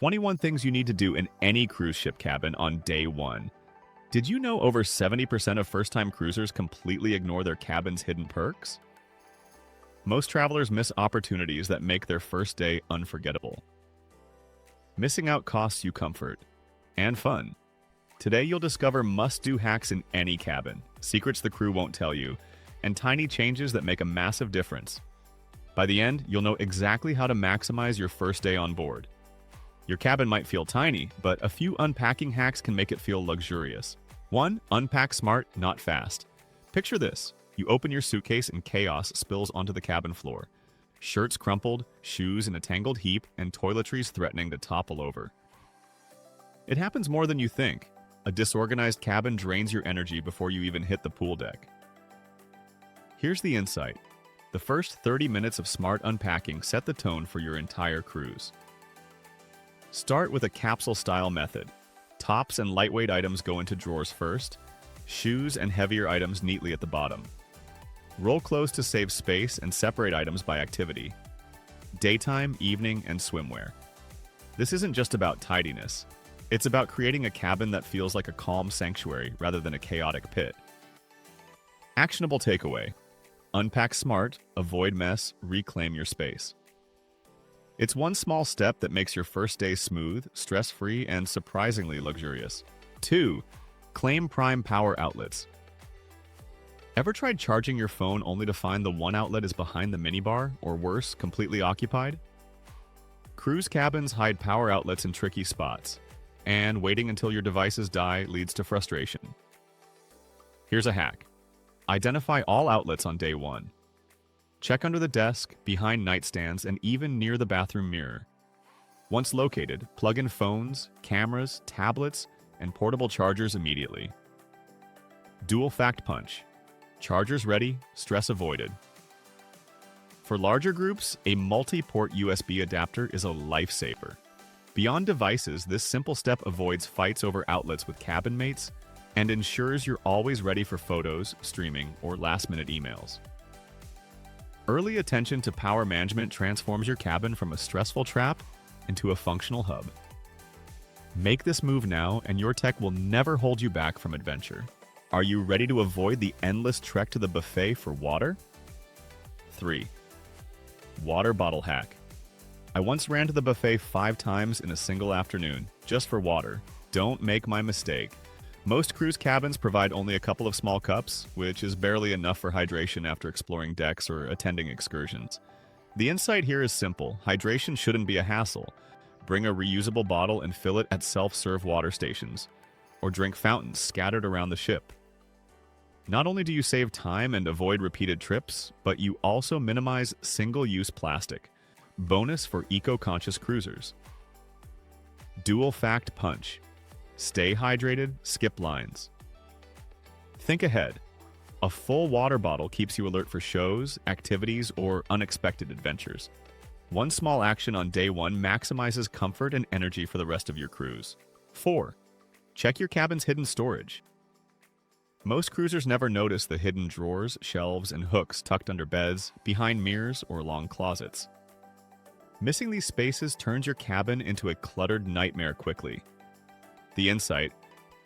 21 things you need to do in any cruise ship cabin on day one. Did you know over 70% of first-time cruisers completely ignore their cabin's hidden perks? Most travelers miss opportunities that make their first day unforgettable. Missing out costs you comfort and fun. Today you'll discover must-do hacks in any cabin, secrets the crew won't tell you, and tiny changes that make a massive difference. By the end, you'll know exactly how to maximize your first day on board. Your cabin might feel tiny, but a few unpacking hacks can make it feel luxurious. 1. Unpack smart, not fast. Picture this. You open your suitcase and chaos spills onto the cabin floor. Shirts crumpled, shoes in a tangled heap, and toiletries threatening to topple over. It happens more than you think. A disorganized cabin drains your energy before you even hit the pool deck. Here's the insight. The first 30 minutes of smart unpacking set the tone for your entire cruise. Start with a capsule-style method. Tops and lightweight items go into drawers first, shoes and heavier items neatly at the bottom. Roll clothes to save space and separate items by activity. Daytime, evening, and swimwear. This isn't just about tidiness. It's about creating a cabin that feels like a calm sanctuary rather than a chaotic pit. Actionable takeaway. Unpack smart, avoid mess, reclaim your space. It's one small step that makes your first day smooth, stress-free, and surprisingly luxurious. 2. Claim prime power outlets. Ever tried charging your phone only to find the one outlet is behind the minibar, or worse, completely occupied? Cruise cabins hide power outlets in tricky spots, and waiting until your devices die leads to frustration. Here's a hack. Identify all outlets on day one. Check under the desk, behind nightstands, and even near the bathroom mirror. Once located, plug in phones, cameras, tablets, and portable chargers immediately. Dual fact punch. Chargers ready, stress avoided. For larger groups, a multi-port USB adapter is a lifesaver. Beyond devices, this simple step avoids fights over outlets with cabin mates and ensures you're always ready for photos, streaming, or last-minute emails. Early attention to power management transforms your cabin from a stressful trap into a functional hub. Make this move now, and your tech will never hold you back from adventure. Are you ready to avoid the endless trek to the buffet for water? 3. Water bottle hack. I once ran to the buffet 5 times in a single afternoon, just for water. Don't make my mistake. Most cruise cabins provide only a couple of small cups, which is barely enough for hydration after exploring decks or attending excursions. The insight here is simple. Hydration shouldn't be a hassle. Bring a reusable bottle and fill it at self-serve water stations, or drink fountains scattered around the ship. Not only do you save time and avoid repeated trips, but you also minimize single-use plastic. Bonus for eco-conscious cruisers. Dual fact punch. Stay hydrated, skip lines. Think ahead. A full water bottle keeps you alert for shows, activities, or unexpected adventures. One small action on day one maximizes comfort and energy for the rest of your cruise. 4. Check your cabin's hidden storage. Most cruisers never notice the hidden drawers, shelves, and hooks tucked under beds, behind mirrors, or long closets. Missing these spaces turns your cabin into a cluttered nightmare quickly. The insight: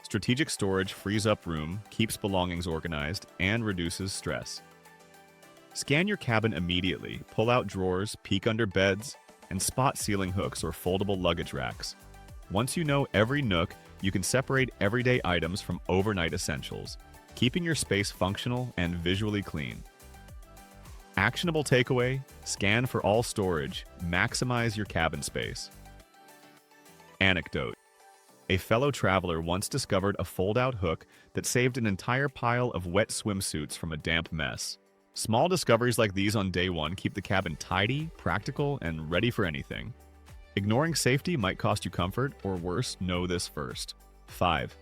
strategic storage frees up room, keeps belongings organized, and reduces stress. Scan your cabin immediately, pull out drawers, peek under beds, and spot ceiling hooks or foldable luggage racks. Once you know every nook, you can separate everyday items from overnight essentials, keeping your space functional and visually clean. Actionable takeaway: scan for all storage, maximize your cabin space. Anecdote: a fellow traveler once discovered a fold-out hook that saved an entire pile of wet swimsuits from a damp mess. Small discoveries like these on day one keep the cabin tidy, practical, and ready for anything. Ignoring safety might cost you comfort, or worse, know this first. 5.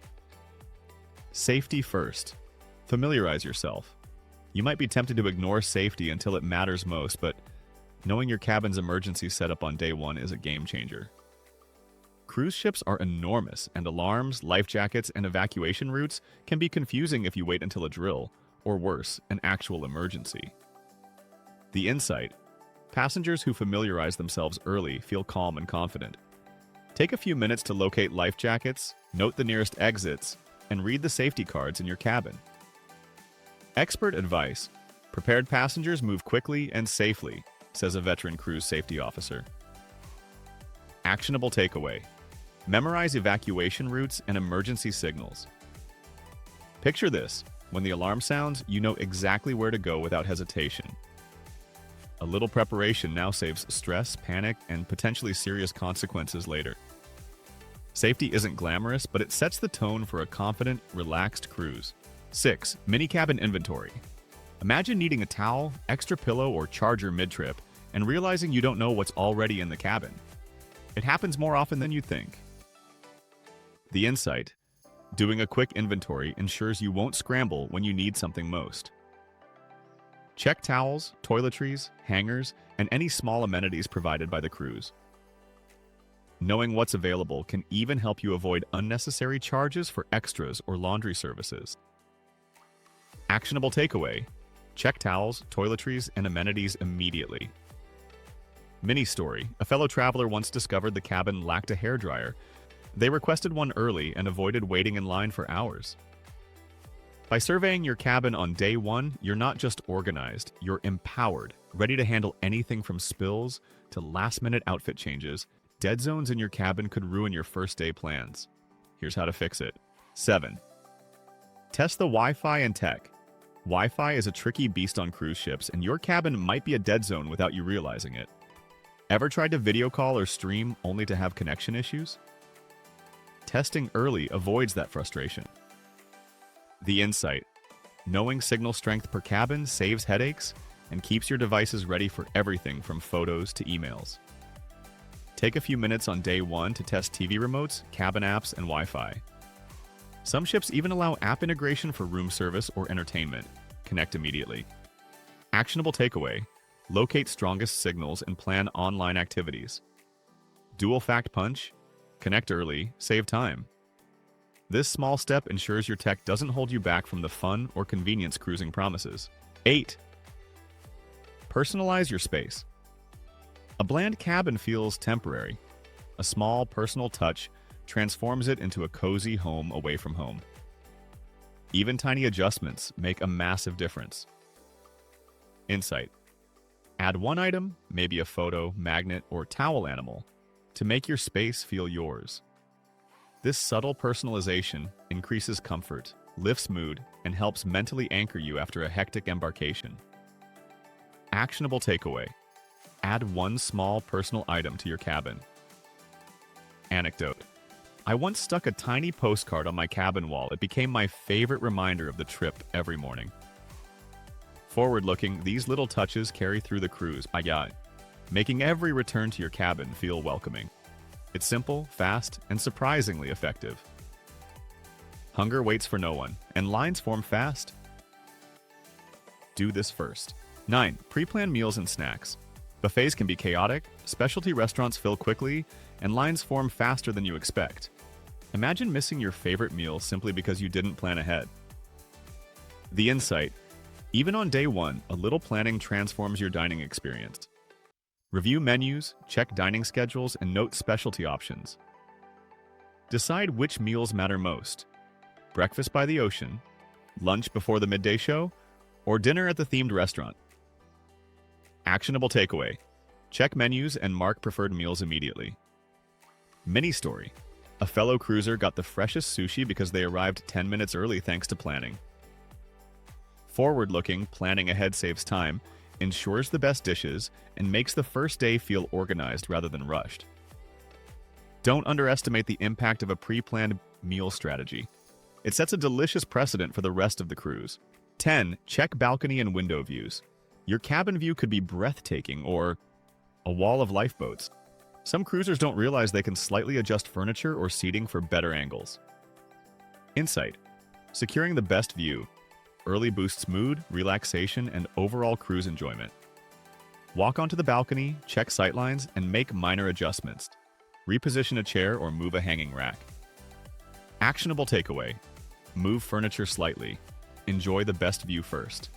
Safety first. Familiarize yourself. You might be tempted to ignore safety until it matters most, but knowing your cabin's emergency setup on day one is a game changer. Cruise ships are enormous, and alarms, life jackets, and evacuation routes can be confusing if you wait until a drill, or worse, an actual emergency. The insight: passengers who familiarize themselves early feel calm and confident. Take a few minutes to locate life jackets, note the nearest exits, and read the safety cards in your cabin. Expert advice: prepared passengers move quickly and safely, says a veteran cruise safety officer. Actionable takeaway: memorize evacuation routes and emergency signals. Picture this: when the alarm sounds, you know exactly where to go without hesitation. A little preparation now saves stress, panic, and potentially serious consequences later. Safety isn't glamorous, but it sets the tone for a confident, relaxed cruise. 6. Mini cabin inventory. Imagine needing a towel, extra pillow, or charger mid-trip, and realizing you don't know what's already in the cabin. It happens more often than you think. The insight: doing a quick inventory ensures you won't scramble when you need something most. Check towels, toiletries, hangers, and any small amenities provided by the cruise. Knowing what's available can even help you avoid unnecessary charges for extras or laundry services. Actionable takeaway: check towels, toiletries, and amenities immediately. Mini story: a fellow traveler once discovered the cabin lacked a hairdryer. They requested one early and avoided waiting in line for hours. By surveying your cabin on day one, you're not just organized, you're empowered, ready to handle anything from spills to last-minute outfit changes. Dead zones in your cabin could ruin your first day plans. Here's how to fix it. 7. Test the Wi-Fi and tech. Wi-Fi is a tricky beast on cruise ships, and your cabin might be a dead zone without you realizing it. Ever tried to video call or stream only to have connection issues? Testing early avoids that frustration. The insight: knowing signal strength per cabin saves headaches and keeps your devices ready for everything from photos to emails. Take a few minutes on day one to test TV remotes, cabin apps, and Wi-Fi. Some ships even allow app integration for room service or entertainment. Connect immediately. Actionable takeaway: locate strongest signals and plan online activities. Dual fact punch: connect early, save time. This small step ensures your tech doesn't hold you back from the fun or convenience cruising promises. 8. Personalize your space. A bland cabin feels temporary. A small personal touch transforms it into a cozy home away from home. Even tiny adjustments make a massive difference. Insight: add one item, maybe a photo, magnet, or towel animal, to make your space feel yours. This subtle personalization increases comfort, lifts mood, and helps mentally anchor you after a hectic embarkation. Actionable takeaway: add one small personal item to your cabin. Anecdote: I once stuck a tiny postcard on my cabin wall. It became my favorite reminder of the trip every morning. Forward-looking, these little touches carry through the cruise, making every return to your cabin feel welcoming. It's simple, fast, and surprisingly effective. Hunger waits for no one, and lines form fast. Do this first. 9. Pre-plan meals and snacks. Buffets can be chaotic, specialty restaurants fill quickly, and lines form faster than you expect. Imagine missing your favorite meal simply because you didn't plan ahead. The insight: even on day one, a little planning transforms your dining experience. Review menus, check dining schedules, and note specialty options. Decide which meals matter most: breakfast by the ocean, lunch before the midday show, or dinner at the themed restaurant. Actionable takeaway: check menus and mark preferred meals immediately. Mini story: a fellow cruiser got the freshest sushi because they arrived 10 minutes early thanks to planning. Forward-looking, planning ahead saves time, ensures the best dishes, and makes the first day feel organized rather than rushed. Don't underestimate the impact of a pre-planned meal strategy. It sets a delicious precedent for the rest of the cruise. 10. Check balcony and window views. Your cabin view could be breathtaking or a wall of lifeboats. Some cruisers don't realize they can slightly adjust furniture or seating for better angles. Insight: securing the best view early boosts mood, relaxation, and overall cruise enjoyment. Walk onto the balcony, check sightlines, and make minor adjustments. Reposition a chair or move a hanging rack. Actionable takeaway: move furniture slightly. Enjoy the best view first.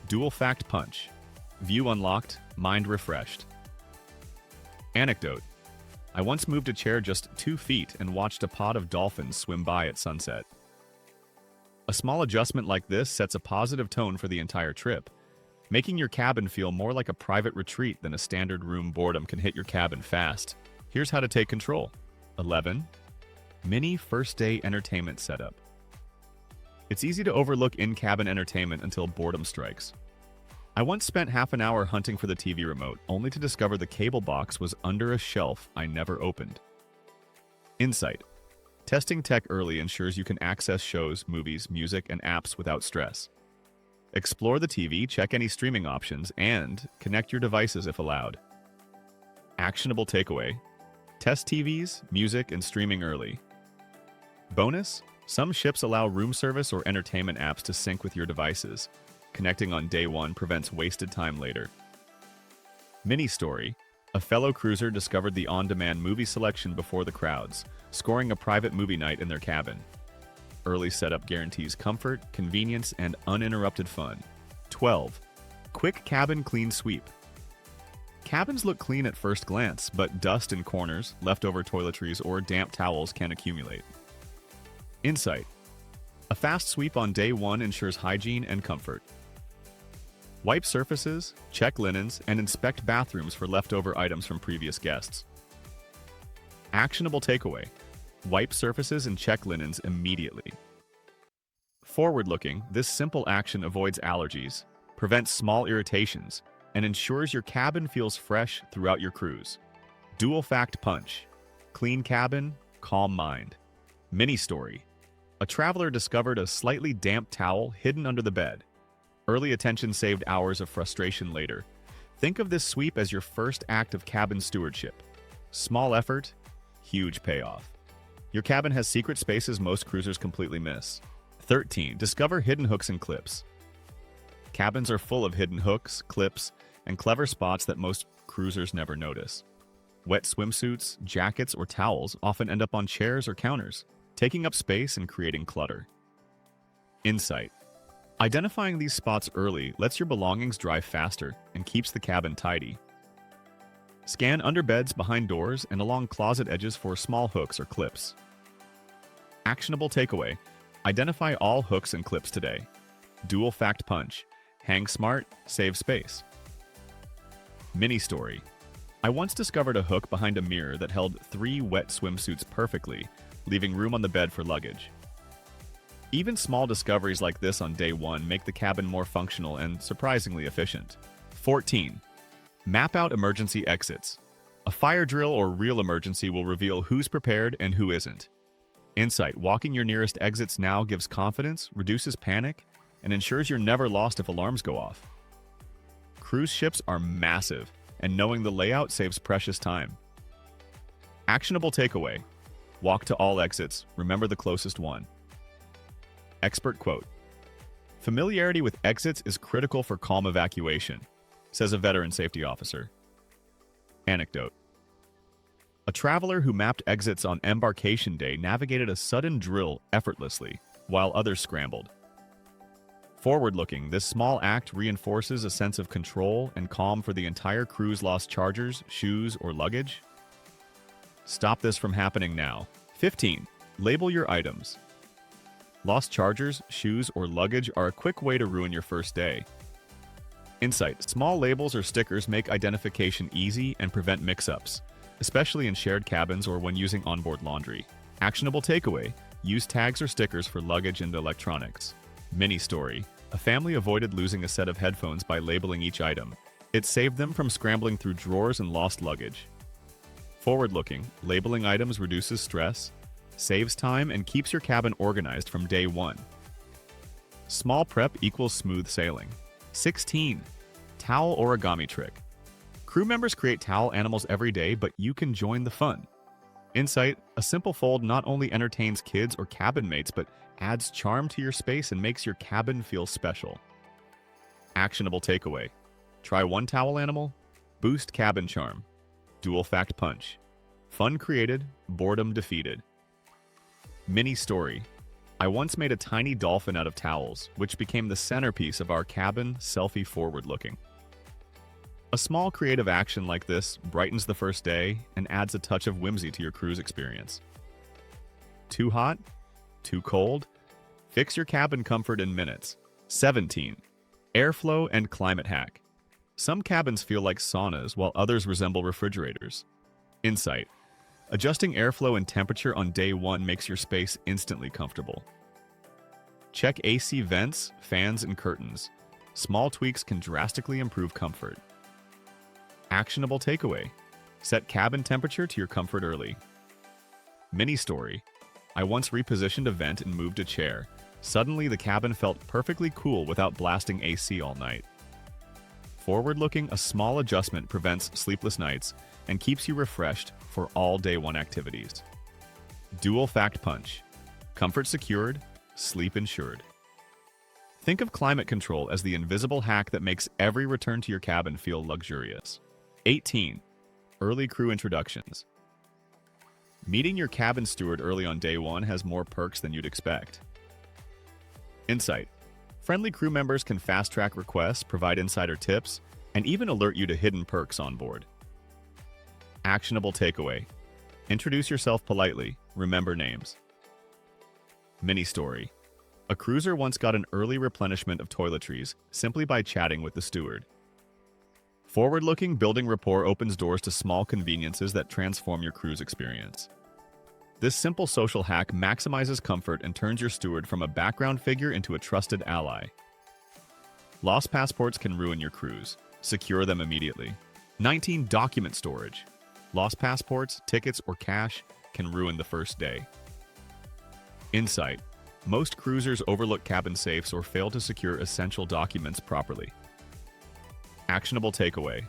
Dual fact punch: view unlocked, mind refreshed. Anecdote: I once moved a chair just 2 feet and watched a pod of dolphins swim by at sunset. A small adjustment like this sets a positive tone for the entire trip, making your cabin feel more like a private retreat than a standard room. Boredom can hit your cabin fast. Here's how to take control. 11. Mini first day entertainment setup. It's easy to overlook in-cabin entertainment until boredom strikes. I once spent half an hour hunting for the TV remote, only to discover the cable box was under a shelf I never opened. Insight. Testing tech early ensures you can access shows, movies, music, and apps without stress. Explore the TV, check any streaming options, and connect your devices if allowed. Actionable takeaway. Test TVs, music, and streaming early. Bonus. Some ships allow room service or entertainment apps to sync with your devices. Connecting on day 1 prevents wasted time later. Mini story. A fellow cruiser discovered the on-demand movie selection before the crowds, scoring a private movie night in their cabin. Early setup guarantees comfort, convenience, and uninterrupted fun. 12. Quick cabin clean sweep. Cabins look clean at first glance, but dust in corners, leftover toiletries, or damp towels can accumulate. Insight. A fast sweep on day 1 ensures hygiene and comfort. Wipe surfaces, check linens, and inspect bathrooms for leftover items from previous guests. Actionable takeaway. Wipe surfaces and check linens immediately. Forward-looking, this simple action avoids allergies, prevents small irritations, and ensures your cabin feels fresh throughout your cruise. Dual fact punch. Clean cabin, calm mind. Mini story. A traveler discovered a slightly damp towel hidden under the bed. Early attention saved hours of frustration later. Think of this sweep as your first act of cabin stewardship. Small effort, huge payoff. Your cabin has secret spaces most cruisers completely miss. 13. Discover hidden hooks and clips. Cabins are full of hidden hooks, clips, and clever spots that most cruisers never notice. Wet swimsuits, jackets, or towels often end up on chairs or counters, taking up space and creating clutter. Insight. Identifying these spots early lets your belongings dry faster and keeps the cabin tidy. Scan under beds, behind doors, and along closet edges for small hooks or clips. Actionable takeaway. Identify all hooks and clips today. Dual fact punch. Hang smart, save space. Mini story. I once discovered a hook behind a mirror that held 3 wet swimsuits perfectly, leaving room on the bed for luggage. Even small discoveries like this on day 1 make the cabin more functional and surprisingly efficient. 14. Map out emergency exits. A fire drill or real emergency will reveal who's prepared and who isn't. Insight. Walking your nearest exits now gives confidence, reduces panic, and ensures you're never lost if alarms go off. Cruise ships are massive, and knowing the layout saves precious time. Actionable takeaway. Walk to all exits, remember the closest one. Expert quote. Familiarity with exits is critical for calm evacuation, says a veteran safety officer. Anecdote. A traveler who mapped exits on embarkation day navigated a sudden drill effortlessly, while others scrambled. Forward-looking, this small act reinforces a sense of control and calm for the entire cruise. Lost chargers, shoes, or luggage? Stop this from happening now. 15. Label your items. Lost chargers, shoes, or luggage are a quick way to ruin your first day. Insight. Small labels or stickers make identification easy and prevent mix-ups, especially in shared cabins or when using onboard laundry. Actionable takeaway. Use tags or stickers for luggage and electronics. Mini story. A family avoided losing a set of headphones by labeling each item. It saved them from scrambling through drawers and lost luggage. Forward-looking, labeling items reduces stress, saves time, and keeps your cabin organized from day 1. Small prep equals smooth sailing. 16. Towel origami trick. Crew members create towel animals every day, but you can join the fun. Insight. A simple fold not only entertains kids or cabin mates, but adds charm to your space and makes your cabin feel special. Actionable takeaway. Try one towel animal, boost cabin charm. Dual fact punch. Fun created, boredom defeated. Mini story. I once made a tiny dolphin out of towels, which became the centerpiece of our cabin selfie forward looking. A small creative action like this brightens the first day and adds a touch of whimsy to your cruise experience. Too hot? Too cold? Fix your cabin comfort in minutes. 17. Airflow and climate hack. Some cabins feel like saunas while others resemble refrigerators. Insight. Adjusting airflow and temperature on day one makes your space instantly comfortable. Check AC vents, fans, and curtains. Small tweaks can drastically improve comfort. Actionable takeaway. Set cabin temperature to your comfort early. Mini story. I once repositioned a vent and moved a chair. Suddenly, the cabin felt perfectly cool without blasting AC all night. Forward-looking, a small adjustment prevents sleepless nights and keeps you refreshed for all day one activities. Dual fact punch. Comfort secured, sleep insured. Think of climate control as the invisible hack that makes every return to your cabin feel luxurious. 18. Early crew introductions. Meeting your cabin steward early on day one has more perks than you'd expect. Insight. Friendly crew members can fast-track requests, provide insider tips, and even alert you to hidden perks on board. Actionable takeaway. Introduce yourself politely. Remember names. Mini story. A cruiser once got an early replenishment of toiletries simply by chatting with the steward. Forward-looking, building rapport opens doors to small conveniences that transform your cruise experience. This simple social hack maximizes comfort and turns your steward from a background figure into a trusted ally. Lost passports can ruin your cruise. Secure them immediately. 19. Document storage. Lost passports, tickets, or cash can ruin the first day. Insight. Most cruisers overlook cabin safes or fail to secure essential documents properly. Actionable takeaway.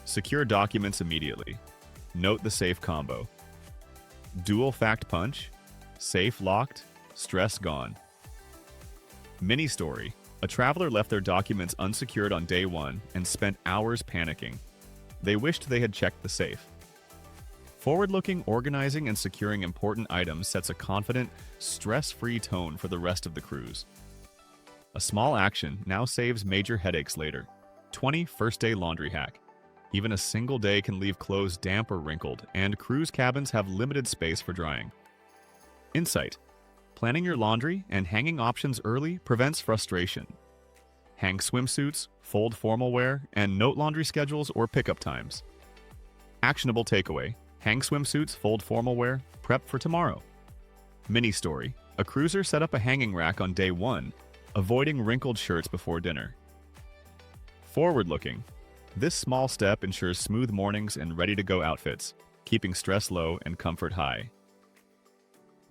Secure documents immediately. Note the safe combo. Dual fact punch. Safe locked. Stress gone. Mini story. A traveler left their documents unsecured on day one and spent hours panicking. They wished they had checked the safe. Forward-looking, organizing, and securing important items sets a confident, stress-free tone for the rest of the cruise. A small action now saves major headaches later. 20. First day laundry hack. Even a single day can leave clothes damp or wrinkled, and cruise cabins have limited space for drying. Insight. Planning your laundry and hanging options early prevents frustration. Hang swimsuits, fold formal wear, and note laundry schedules or pickup times. Actionable takeaway. Hang swimsuits, fold formal wear, prep for tomorrow. Mini story. A cruiser set up a hanging rack on day one, avoiding wrinkled shirts before dinner. Forward-looking. This small step ensures smooth mornings and ready-to-go outfits, keeping stress low and comfort high.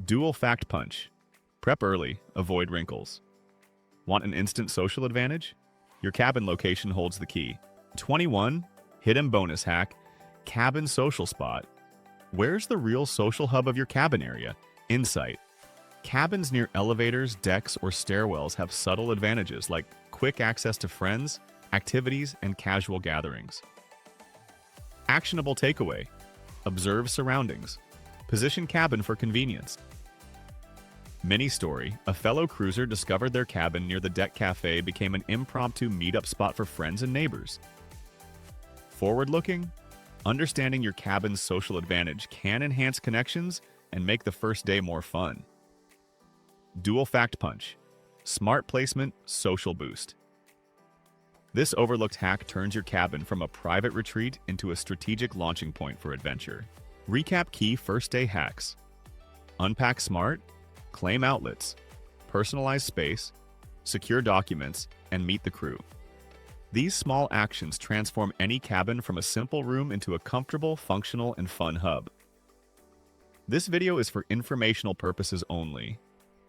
Dual fact punch. Prep early, avoid wrinkles. Want an instant social advantage? Your cabin location holds the key. 21. Hidden bonus hack. Cabin social spot. Where's the real social hub of your cabin area? Insight. Cabins near elevators, decks, or stairwells have subtle advantages like quick access to friends, activities, and casual gatherings. Actionable takeaway. Observe surroundings. Position cabin for convenience. Mini story. A fellow cruiser discovered their cabin near the deck cafe became an impromptu meetup spot for friends and neighbors. Forward-looking. Understanding your cabin's social advantage can enhance connections and make the first day more fun. Dual fact punch. Smart placement, social boost. This overlooked hack turns your cabin from a private retreat into a strategic launching point for adventure. Recap key first day hacks. Unpack smart, claim outlets, personalize space, secure documents, and meet the crew. These small actions transform any cabin from a simple room into a comfortable, functional, and fun hub. This video is for informational purposes only.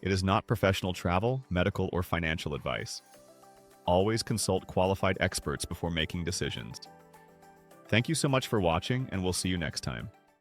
It is not professional travel, medical, or financial advice. Always consult qualified experts before making decisions. Thank you so much for watching, and we'll see you next time.